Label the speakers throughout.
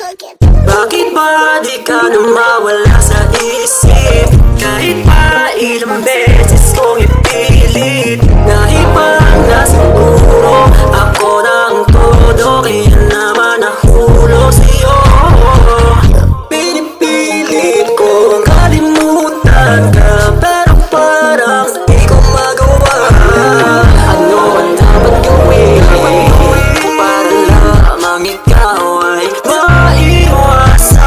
Speaker 1: Bakit ba di ka na mawala sa isip? Kahit pa ilang beses kong ipilit, naibang na siguro ako ng todo, kaya naman nahulog sa'yo. Pinipilit kong kalimutan ka, pero parang di ko magawa. Ano ang dapat gawin para lamang ikaw ay maiwasan?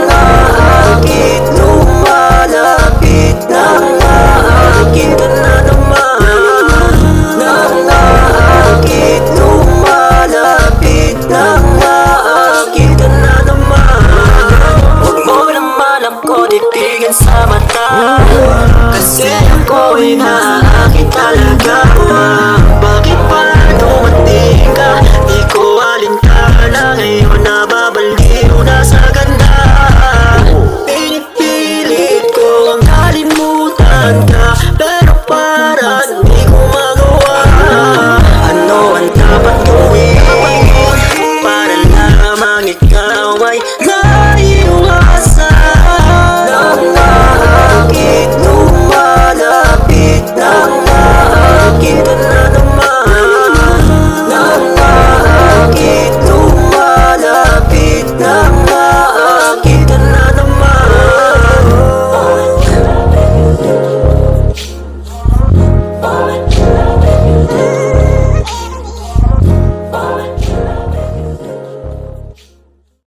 Speaker 1: Nangakit, lumalapit, nangakit ka na naman. Nangakit, lumalapit, nangakit ka na naman. Huwag mo naman ako titigan sa mata, kasi ako'y nangakit talaga. Bakit ba dumating ka? Di ko alintana, ngayon nababaliw na sa ganda. Pinipilit ko ang kalimutan ka, pero parang di ko magawa. Ano ang dapat gawin para lamang ikaw ay